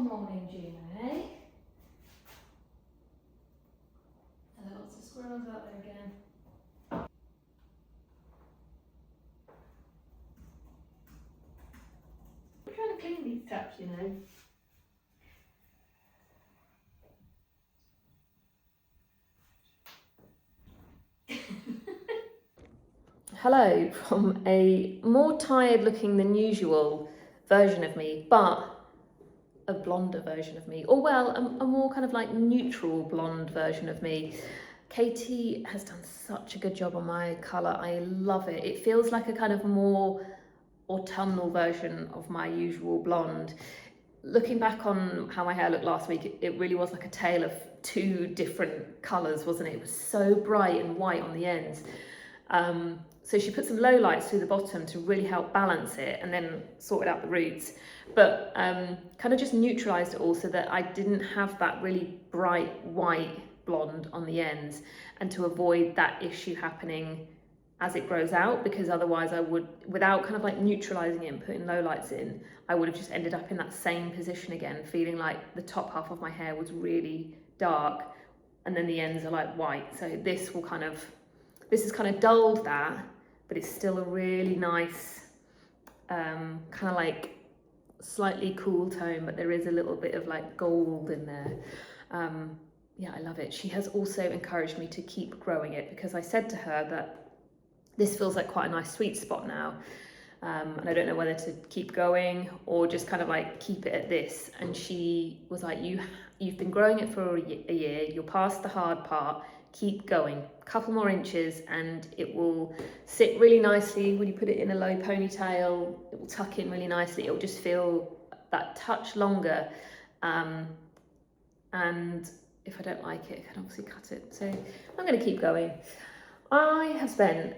morning, Juno, eh? Are there lots of squirrels out there again? I'm trying to clean these taps, you know. Hello from a more tired looking than usual version of me, but a blonder version of me, or well, a more kind of like neutral blonde version of me. Katie has done such a good job on my colour. I love it. It feels like a kind of more autumnal version of my usual blonde. Looking back on how my hair looked last week, it really was like a tale of two different colours, wasn't it? It was so bright and white on the ends. So she put some low lights through the bottom to really help balance it, and then sorted out the roots, but kind of just neutralised it all so that I didn't have that really bright white blonde on the ends, and to avoid that issue happening as it grows out, because otherwise I would, without kind of like neutralising it and putting low lights in, I would have just ended up in that same position again, feeling like the top half of my hair was really dark and then the ends are like white. So this has kind of dulled that, but it's still a really nice kind of like slightly cool tone, but there is a little bit of like gold in there. Yeah, I love it. She has also encouraged me to keep growing it, because I said to her that this feels like quite a nice sweet spot now, and I don't know whether to keep going or just kind of like keep it at this. And she was like, you've been growing it for a year, you're past the hard part, keep going, a couple more inches and it will sit really nicely. When you put it in a low ponytail, it will tuck in really nicely. It will just feel that touch longer, and if I don't like it, I can obviously cut it. So I'm going to keep going. I have spent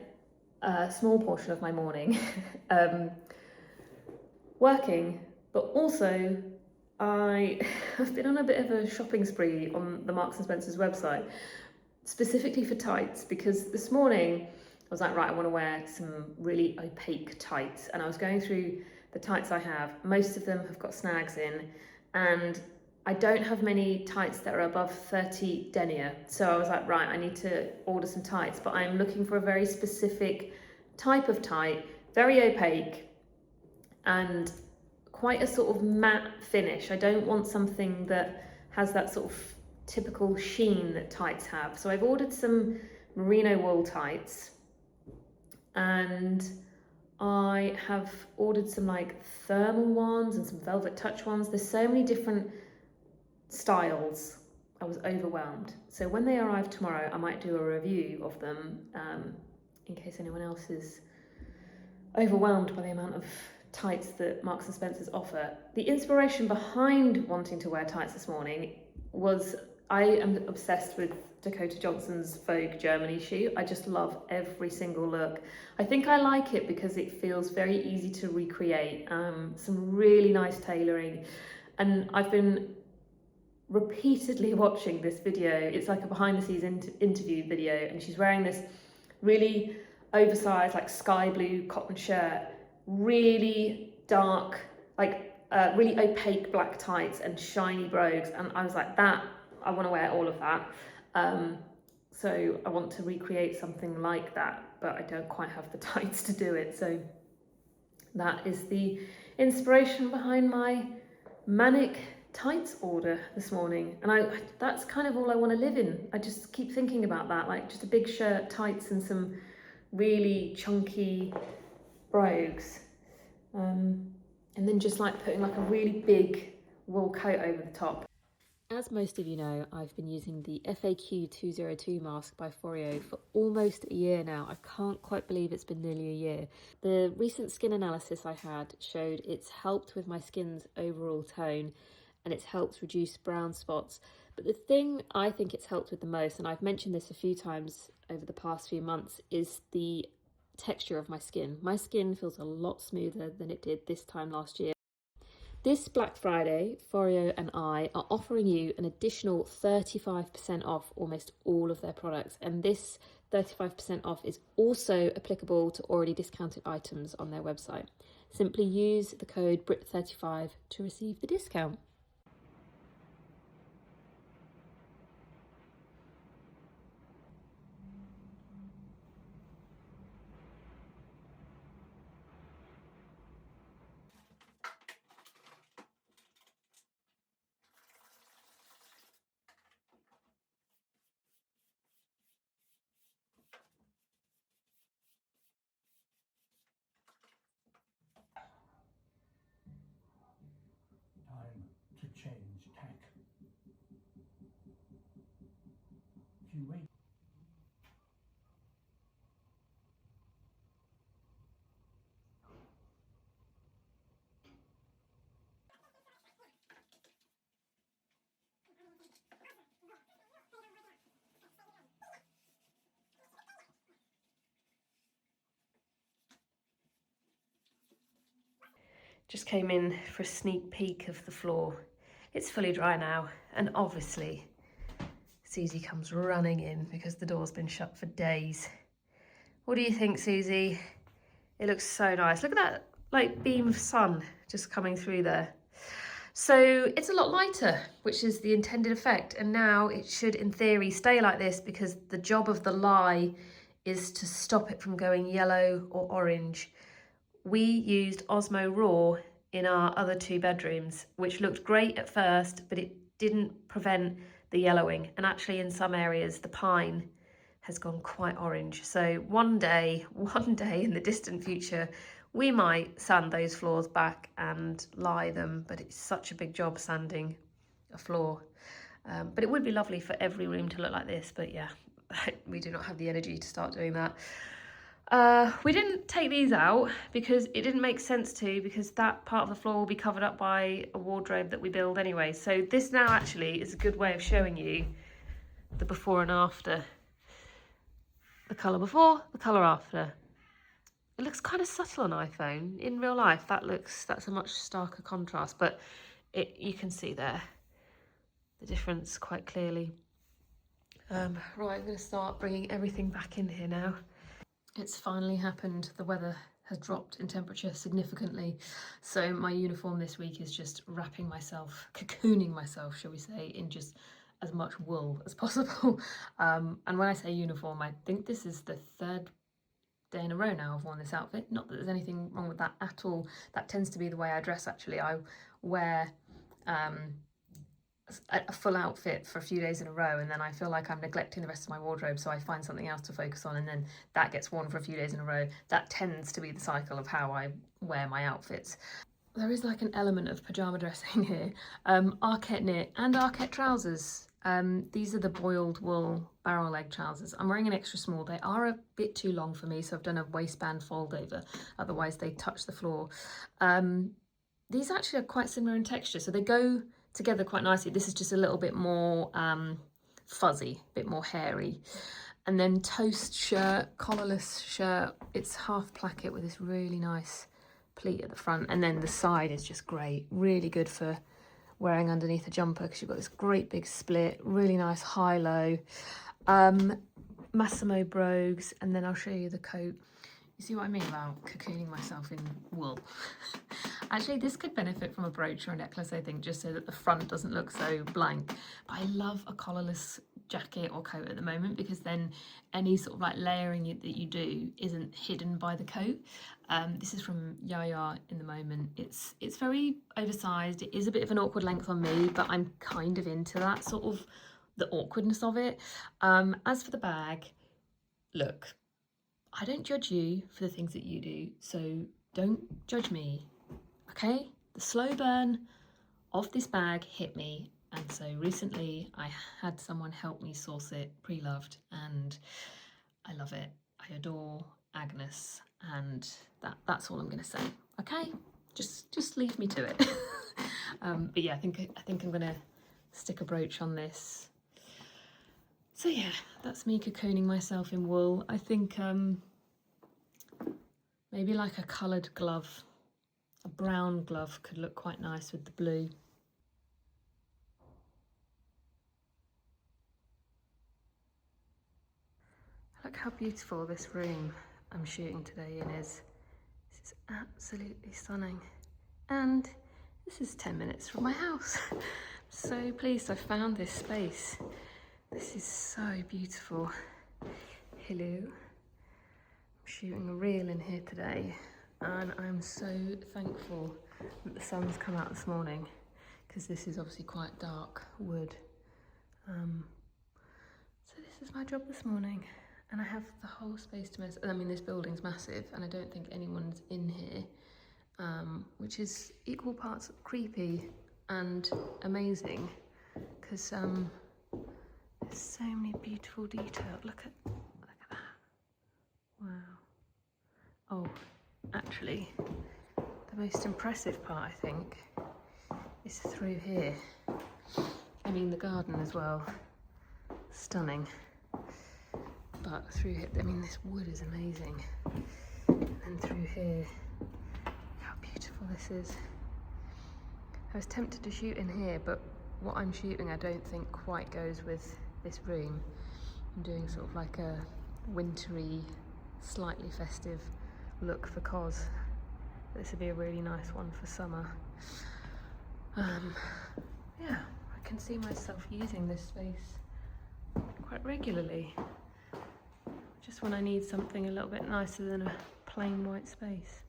a small portion of my morning working, but also I have been on a bit of a shopping spree on the Marks and Spencer's website, specifically for tights, because this morning I was like, right, I want to wear some really opaque tights, and I was going through the tights I have. Most of them have got snags in, and I don't have many tights that are above 30 denier. So I was like, right, I need to order some tights, but I'm looking for a very specific type of tight, very opaque and quite a sort of matte finish. I don't want something that has that sort of typical sheen that tights have. So I've ordered some merino wool tights, and I have ordered some like thermal ones and some velvet touch ones. There's so many different styles, I was overwhelmed. So when they arrive tomorrow, I might do a review of them, in case anyone else is overwhelmed by the amount of tights that Marks and Spencer's offer. The inspiration behind wanting to wear tights this morning was, I am obsessed with Dakota Johnson's Vogue Germany shoot. I just love every single look. I think I like it because it feels very easy to recreate, some really nice tailoring, and I've been repeatedly watching this video. It's like a behind the scenes interview video, and she's wearing this really oversized like sky blue cotton shirt, really dark, like really opaque black tights and shiny brogues, and I was like, that, I want to wear all of that. So I want to recreate something like that, but I don't quite have the tights to do it. So that is the inspiration behind my manic tights order this morning, and that's kind of all I want to live in. I just keep thinking about that, like just a big shirt, tights and some really chunky brogues, and then just like putting like a really big wool coat over the top. As most of you know, I've been using the FAQ 202 mask by Foreo for almost a year now. I can't quite believe it's been nearly a year. The recent skin analysis I had showed it's helped with my skin's overall tone, and it's helped reduce brown spots. But the thing I think it's helped with the most, and I've mentioned this a few times over the past few months, is the texture of my skin. My skin feels a lot smoother than it did this time last year. This Black Friday, Foreo and I are offering you an additional 35% off almost all of their products, and this 35% off is also applicable to already discounted items on their website. Simply use the code BRIT35 to receive the discount. Just came in for a sneak peek of the floor. It's fully dry now, and obviously Susie comes running in because the door's been shut for days. What do you think, Susie? It looks so nice. Look at that like beam of sun just coming through there. So it's a lot lighter, which is the intended effect, and now it should in theory stay like this because the job of the lye is to stop it from going yellow or orange. We used Osmo Raw in our other 2 bedrooms, which looked great at first, but it didn't prevent the yellowing. And actually in some areas, the pine has gone quite orange. So one day in the distant future, we might sand those floors back and lye them, but it's such a big job sanding a floor. But it would be lovely for every room to look like this, but yeah, we do not have the energy to start doing that. We didn't take these out because it didn't make sense to, because that part of the floor will be covered up by a wardrobe that we build anyway. So this now actually is a good way of showing you the before and after. The colour before, the colour after. It looks kind of subtle on iPhone. In real life, that's a much starker contrast, but you can see there the difference quite clearly. Right, I'm going to start bringing everything back in here now. It's finally happened. The weather has dropped in temperature significantly. So my uniform this week is just wrapping myself, cocooning myself, shall we say, in just as much wool as possible. And when I say uniform, I think this is the 3rd day in a row now I've worn this outfit. Not that there's anything wrong with that at all. That tends to be the way I dress actually. I wear a full outfit for a few days in a row, and then I feel like I'm neglecting the rest of my wardrobe, so I find something else to focus on, and then that gets worn for a few days in a row. That tends to be the cycle of how I wear my outfits. There is like an element of pyjama dressing here. Arquette knit and Arquette trousers. These are the boiled wool barrel leg trousers. I'm wearing an extra small. They are a bit too long for me, so I've done a waistband fold over, otherwise they touch the floor. These actually are quite similar in texture, so they go together quite nicely. This is just a little bit more fuzzy, a bit more hairy. And then toast shirt, collarless shirt. It's half placket with this really nice pleat at the front, and then the side is just great, really good for wearing underneath a jumper because you've got this great big split, really nice high-low. Massimo brogues, and then I'll show you the coat. You see what I mean about cocooning myself in wool? Actually, this could benefit from a brooch or a necklace, I think, just so that the front doesn't look so blank. But I love a collarless jacket or coat at the moment, because then any sort of like layering that you do isn't hidden by the coat. This is from Yaya in the moment. It's very oversized. It is a bit of an awkward length on me, but I'm kind of into that sort of the awkwardness of it. As for the bag, look, I don't judge you for the things that you do, so don't judge me, okay? The slow burn of this bag hit me, and so recently I had someone help me source it pre-loved, and I love it. I adore Agnes, and that's all I'm gonna say, okay? Just leave me to it. But yeah, I think I'm gonna stick a brooch on this. So yeah, that's me cocooning myself in wool. I think maybe like a coloured glove, a brown glove could look quite nice with the blue. Look how beautiful this room I'm shooting today in is. This is absolutely stunning. And this is 10 minutes from my house. So pleased I found this space. This is so beautiful. Hello. I'm shooting a reel in here today, and I'm so thankful that the sun's come out this morning, because this is obviously quite dark wood. So this is my job this morning, and I have the whole space to myself. I mean, this building's massive, and I don't think anyone's in here, which is equal parts creepy and amazing, because there's so many beautiful details. Look at that. Wow. Oh, actually, the most impressive part, I think, is through here. I mean, the garden as well, stunning. But through here, I mean, this wood is amazing. And through here, how beautiful. beautiful this is. I was tempted to shoot in here, but what I'm shooting I don't think quite goes with this room. I'm doing sort of like a wintry, slightly festive look for Cos. This would be a really nice one for summer. Yeah, I can see myself using this space quite regularly, just when I need something a little bit nicer than a plain white space.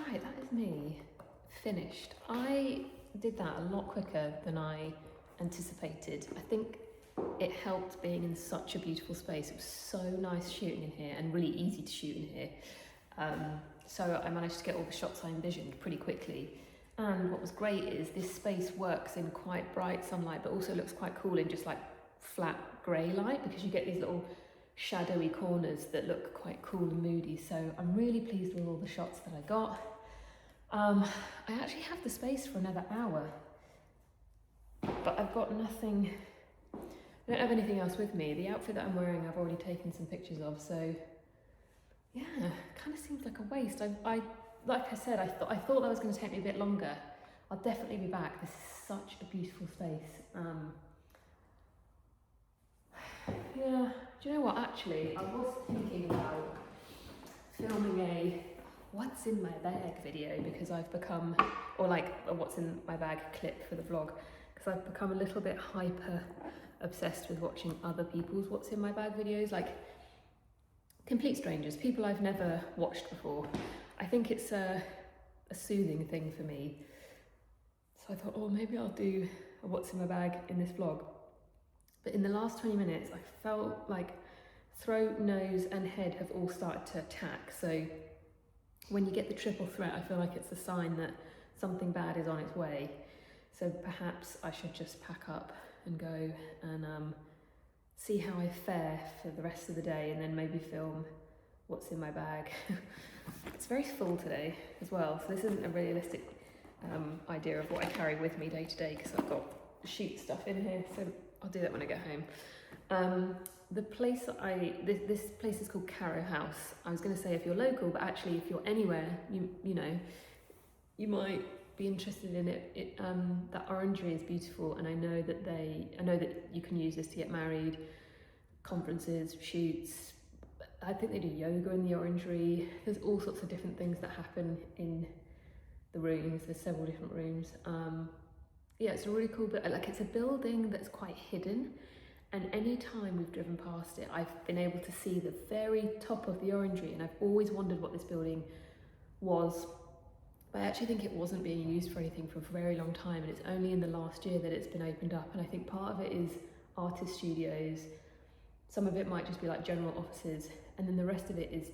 Right, that is me finished. I did that a lot quicker than I anticipated. I think it helped being in such a beautiful space. It was so nice shooting in here and really easy to shoot in here. So I managed to get all the shots I envisioned pretty quickly. And what was great is this space works in quite bright sunlight, but also looks quite cool in just like flat grey light, because you get these little shadowy corners that look quite cool and moody. So I'm really pleased with all the shots that I got. I actually have the space for another hour, but I've got nothing, I don't have anything else with me. The outfit that I'm wearing I've already taken some pictures of, so yeah, kind of seems like a waste. Like I said, I thought that was going to take me a bit longer. I'll definitely be back. This is such a beautiful space. Yeah, do you know what, actually, I was thinking about filming a what's in my bag video, because I've become, or like a what's in my bag clip for the vlog, because I've become a little bit hyper obsessed with watching other people's what's in my bag videos, like complete strangers, people I've never watched before. I think it's a soothing thing for me. So I thought, oh, maybe I'll do a what's in my bag in this vlog. But in the last 20 minutes, I felt like throat, nose and head have all started to attack. So when you get the triple threat, I feel like it's a sign that something bad is on its way. So perhaps I should just pack up and go and see how I fare for the rest of the day, and then maybe film what's in my bag. It's very full today as well, so this isn't a realistic idea of what I carry with me day to day, because I've got sheet stuff in here, so I'll do that when I get home. The place this place is called Carrow House. I was going to say if you're local, but actually if you're anywhere, you know, you might be interested in it. That orangery is beautiful, and I know that you can use this to get married, conferences, shoots. I think they do yoga in the orangery. There's all sorts of different things that happen in the rooms. There's several different rooms. Yeah, it's a really cool bit. Like, it's a building that's quite hidden, and any time we've driven past it, I've been able to see the very top of the orangery, and I've always wondered what this building was. But I actually think it wasn't being used for anything for a very long time, and it's only in the last year that it's been opened up. And I think part of it is artist studios, some of it might just be like general offices, and then the rest of it is,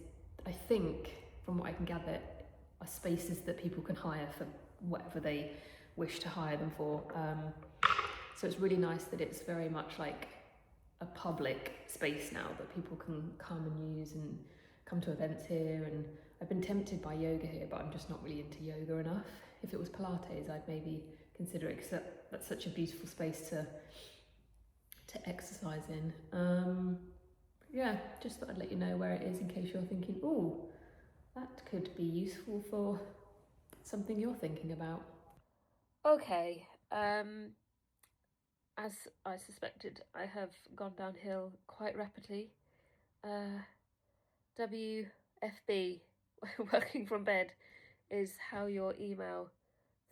I think, from what I can gather, are spaces that people can hire for whatever they wish to hire them for. So it's really nice that it's very much like a public space now that people can come and use and come to events here. And I've been tempted by yoga here, but I'm just not really into yoga enough. If it was Pilates, I'd maybe consider it, because that's such a beautiful space to exercise in. Yeah, just thought I'd let you know where it is in case you're thinking, oh, that could be useful for something you're thinking about. Okay, as I suspected, I have gone downhill quite rapidly. WFB, working from bed, is how your email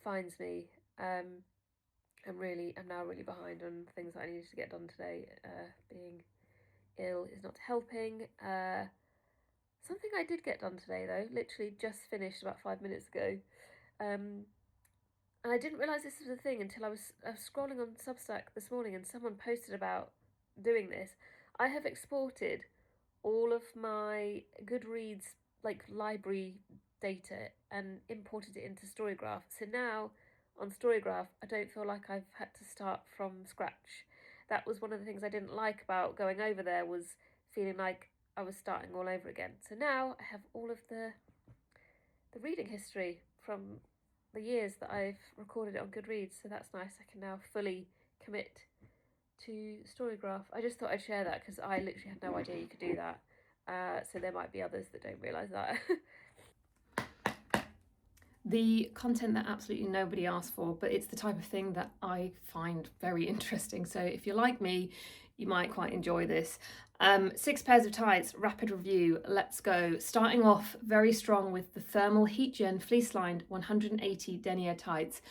finds me. I'm now really behind on things that I needed to get done today. Being ill is not helping. Something I did get done today, though, literally just finished about 5 minutes ago. And I didn't realise this was a thing until I was scrolling on Substack this morning, and someone posted about doing this. I have exported all of my Goodreads like library data and imported it into Storygraph. So now on Storygraph, I don't feel like I've had to start from scratch. that was one of the things I didn't like about going over there, was feeling like I was starting all over again. So now I have all of the reading history from the years that I've recorded it on Goodreads, so that's nice. I can now fully commit to Storygraph. I just thought I'd share that because I literally had no idea you could do that. So there might be others that don't realise that. The content that absolutely nobody asked for, but it's the type of thing that I find very interesting. So if you're like me, you might quite enjoy this. 6 pairs of tights, rapid review, let's go. Starting off very strong with the Thermal Heat Gen Fleece Lined 180 denier tights.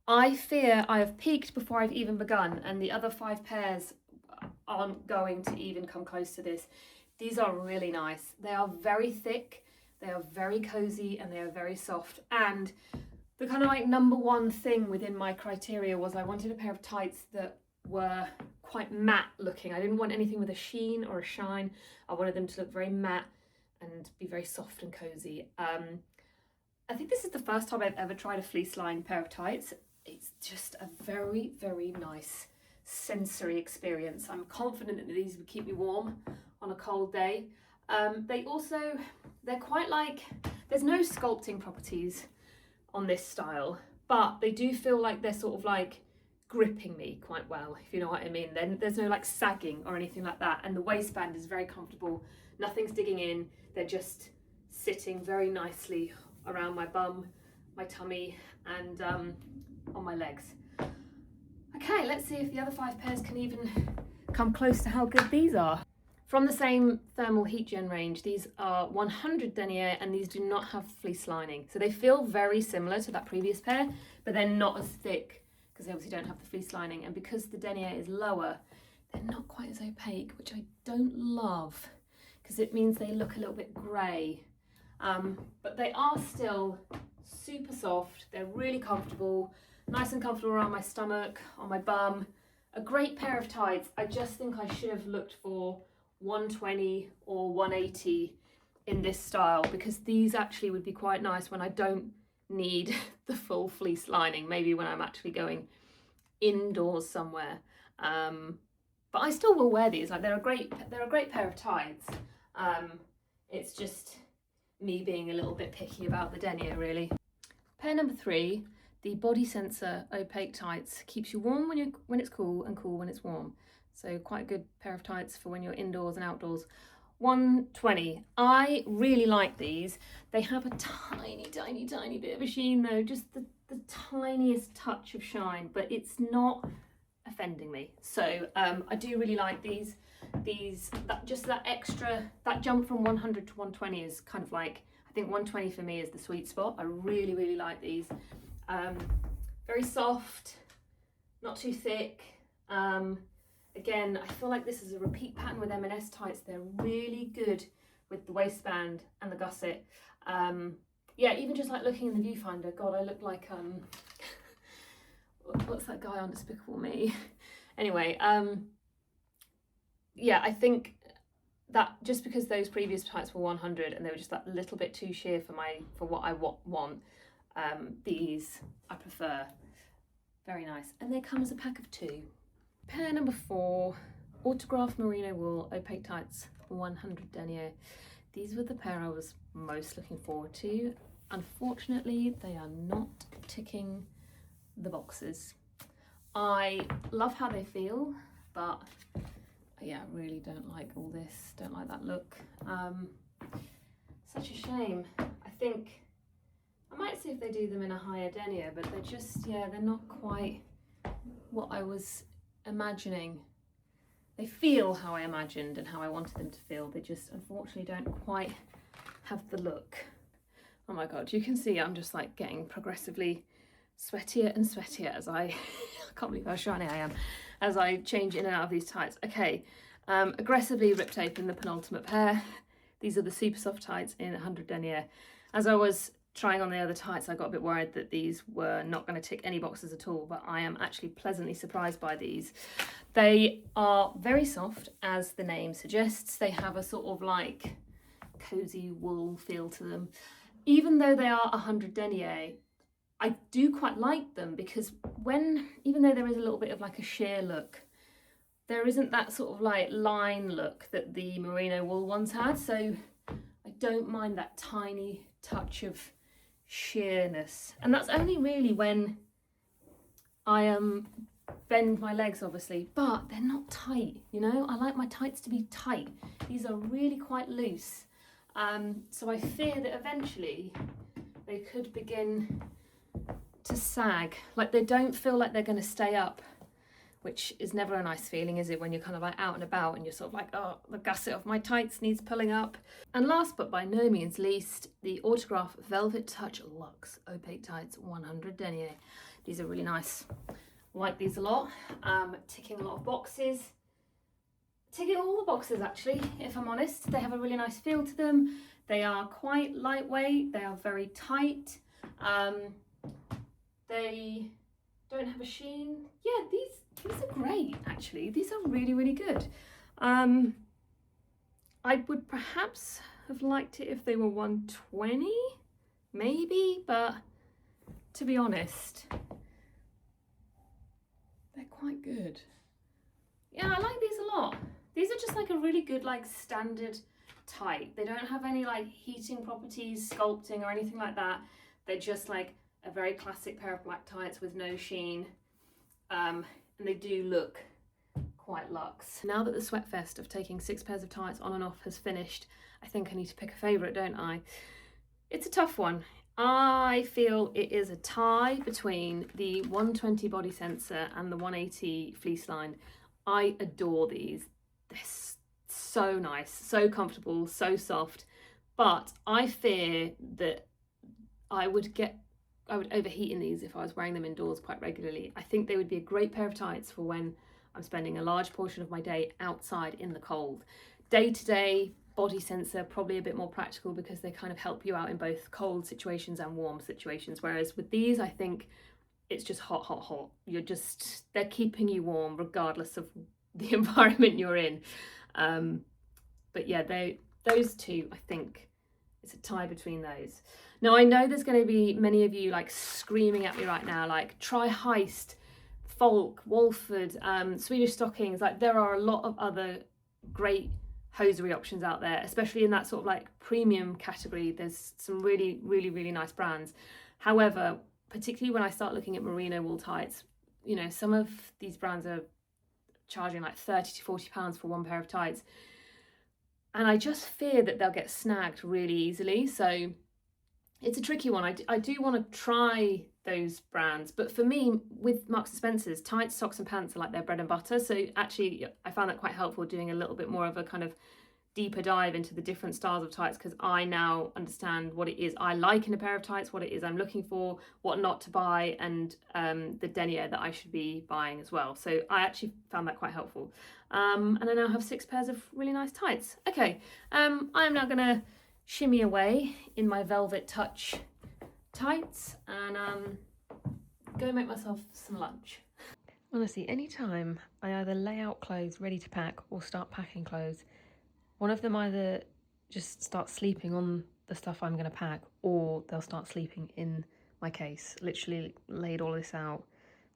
I fear I have peaked before I've even begun, and the other 5 pairs aren't going to even come close to this. These are really nice. They are very thick, they are very cozy, and they are very soft. And the kind of like number one thing within my criteria was I wanted a pair of tights that were quite matte looking. I didn't want anything with a sheen or a shine. I wanted them to look very matte and be very soft and cozy. I think this is the first time I've ever tried a fleece lined pair of tights. It's just a very, very nice sensory experience. I'm confident that these would keep me warm on a cold day. They're quite like, there's no sculpting properties on this style, but they do feel like they're sort of like gripping me quite well, if you know what I mean. Then there's no like sagging or anything like that, and the waistband is very comfortable. Nothing's digging in. They're just sitting very nicely around my bum, my tummy, and on my legs. Okay, let's see if the other 5 pairs can even come close to how good these are. From the same Thermal Heat Gen range, these are 100 denier, and these do not have fleece lining. So they feel very similar to that previous pair, but they're not as thick because they obviously don't have the fleece lining. And because the denier is lower, they're not quite as opaque, which I don't love because it means they look a little bit grey. But they are still super soft. They're really comfortable, nice and comfortable around my stomach, on my bum. A great pair of tights. I just think I should have looked for 120 or 180 in this style, because these actually would be quite nice when I don't need the full fleece lining, maybe when I'm actually going indoors somewhere. But I still will wear these. Like they're a great pair of tights. It's just me being a little bit picky about the denier, really. Pair number 3, the Body Sensor opaque tights, keeps you warm when it's cool and cool when it's warm. So quite a good pair of tights for when you're indoors and outdoors. 120. I really like these. They have a tiny, tiny, tiny bit of a sheen though, just the tiniest touch of shine, but it's not offending me. So I do really like these. That jump from 100 to 120 is kind of like, I think 120 for me is the sweet spot. I really, really like these. Very soft, not too thick. Again, I feel like this is a repeat pattern with M&S tights. They're really good with the waistband and the gusset. Yeah, even just like looking in the viewfinder, God, I look like, what's that guy on Despicable Me? Anyway, yeah, I think that just because those previous tights were 100 and they were just that little bit too sheer for what I want, these I prefer. Very nice. And they come as a pack of 2. Pair number 4, Autograph Merino Wool opaque tights, 100 denier. These were the pair I was most looking forward to. Unfortunately, they are not ticking the boxes. I love how they feel, but yeah, I really don't like all this, don't like that look. Such a shame. I think I might see if they do them in a higher denier, but they're just, yeah, they're not quite what I was imagining. They feel how I imagined and how I wanted them to feel. They just unfortunately don't quite have the look. Oh my God, you can see I'm just like getting progressively sweatier and sweatier as I can't believe how shiny I am, as I change in and out of these tights. Okay, aggressively ripped open the penultimate pair. These are the super soft tights in 100 denier. As I was trying on the other tights, I got a bit worried that these were not going to tick any boxes at all, but I am actually pleasantly surprised by these. They are very soft, as the name suggests. They have a sort of like cozy wool feel to them. Even though they are 100 denier, I do quite like them because even though there is a little bit of like a sheer look, there isn't that sort of like line look that the merino wool ones had, so I don't mind that tiny touch of sheerness. And that's only really when I bend my legs, obviously, but they're not tight, you know? I like my tights to be tight. These are really quite loose. So I fear that eventually they could begin to sag. Like, they don't feel like they're going to stay up, which is never a nice feeling, is it, when you're kind of like out and about and you're sort of like, oh, the gusset of my tights needs pulling up. And last but by no means least, the Autograph Velvet Touch Luxe Opaque Tights 100 denier. These are really nice. Like these a lot. Ticking a lot of boxes. Ticking all the boxes, actually, if I'm honest. They have a really nice feel to them. They are quite lightweight. They are very tight. They don't have a sheen. Yeah, these are great, actually. These are really, really good. I would perhaps have liked it if they were 120, maybe, but to be honest, they're quite good. Yeah, I like these a lot. These are just like a really good, like, standard tight. They don't have any like heating properties, sculpting or anything like that. They're just like a very classic pair of black tights with no sheen. And they do look quite luxe. Now that the sweatfest of taking 6 pairs of tights on and off has finished, I think I need to pick a favourite, don't I? It's a tough one. I feel it is a tie between the 120 body sensor and the 180 fleece line. I adore these. They're so nice, so comfortable, so soft, but I fear that I would overheat in these if I was wearing them indoors quite regularly. I think they would be a great pair of tights for when I'm spending a large portion of my day outside in the cold. Day to day, body sensor, probably a bit more practical because they kind of help you out in both cold situations and warm situations. Whereas with these, I think it's just hot, hot, hot. They're keeping you warm regardless of the environment you're in. But yeah, those two, I think it's a tie between those. Now, I know there's going to be many of you like screaming at me right now, like try Heist, Folk, Walford, Swedish stockings. Like, there are a lot of other great hosiery options out there, especially in that sort of like premium category. There's some really, really, really nice brands. However, particularly when I start looking at merino wool tights, you know, some of these brands are charging like 30 to 40 pounds for one pair of tights. And I just fear that they'll get snagged really easily. So it's a tricky one. I do want to try those brands, but for me, with Marks and Spencer's, tights, socks and pants are like their bread and butter. So actually, I found that quite helpful, doing a little bit more of a kind of deeper dive into the different styles of tights, because I now understand what it is I like in a pair of tights, what it is I'm looking for, what not to buy, and the denier that I should be buying as well. So I actually found that quite helpful. And I now have 6 pairs of really nice tights. Okay, I am now gonna shimmy away in my Velvet Touch tights and go make myself some lunch. Honestly, anytime I either lay out clothes ready to pack or start packing clothes, one of them either just starts sleeping on the stuff I'm going to pack, or they'll start sleeping in my case. Literally laid all this out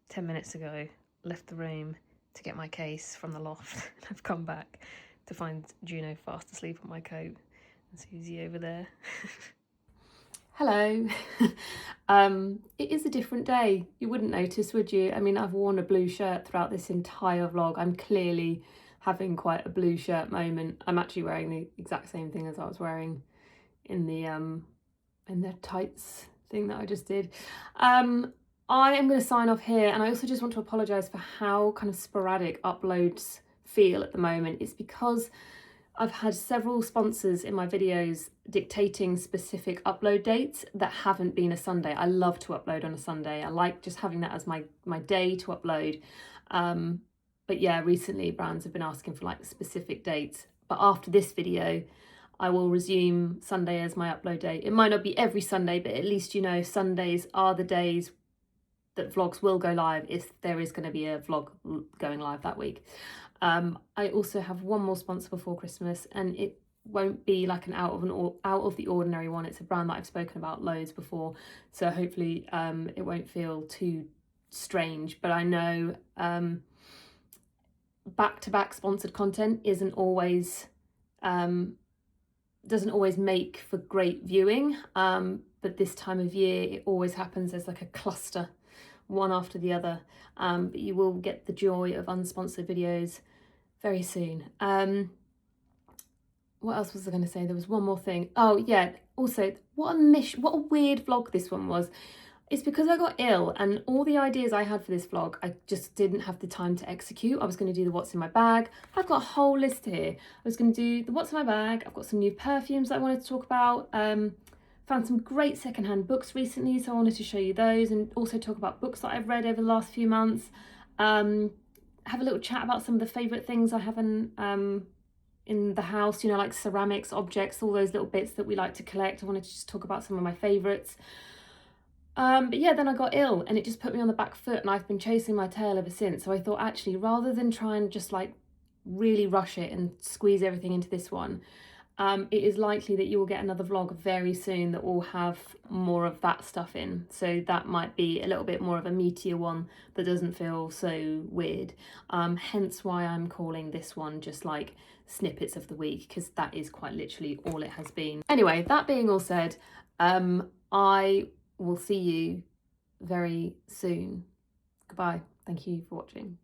10 minutes ago, left the room to get my case from the loft, and I've come back to find Juno fast asleep on my coat and Susie over there. Hello. It is a different day. You wouldn't notice, would you? I mean, I've worn a blue shirt throughout this entire vlog. I'm clearly having quite a blue shirt moment. I'm actually wearing the exact same thing as I was wearing in the tights thing that I just did. I am going to sign off here, and I also just want to apologise for how kind of sporadic uploads feel at the moment. It's because I've had several sponsors in my videos dictating specific upload dates that haven't been a Sunday. I love to upload on a Sunday. I like just having that as my day to upload. But yeah, recently brands have been asking for like specific dates. But after this video, I will resume Sunday as my upload date. It might not be every Sunday, but at least, you know, Sundays are the days that vlogs will go live if there is going to be a vlog going live that week. I also have one more sponsor before Christmas, and it won't be like an out of the ordinary one. It's a brand that I've spoken about loads before, so hopefully it won't feel too strange. But I know back-to-back sponsored content doesn't always make for great viewing, but this time of year it always happens as like a cluster, one after the other, but you will get the joy of unsponsored videos very soon. What else was I going to say? There was one more thing. Oh yeah, also what a weird vlog this one was. It's because I got ill and all the ideas I had for this vlog, I just didn't have the time to execute. I was going to do the what's in my bag. I've got a whole list here. I was going to do the what's in my bag. I've got some new perfumes that I wanted to talk about. Found some great secondhand books recently, so I wanted to show you those and also talk about books that I've read over the last few months. Have a little chat about some of the favourite things I have in the house, you know, like ceramics, objects, all those little bits that we like to collect. I wanted to just talk about some of my favourites. But yeah, then I got ill and it just put me on the back foot, and I've been chasing my tail ever since. So I thought, actually, rather than try and just like really rush it and squeeze everything into this one, it is likely that you will get another vlog very soon that will have more of that stuff in. So that might be a little bit more of a meatier one that doesn't feel so weird. Hence why I'm calling this one just like Snippets of the Week, because that is quite literally all it has been. Anyway, that being all said, I will see you very soon. Goodbye. Thank you for watching.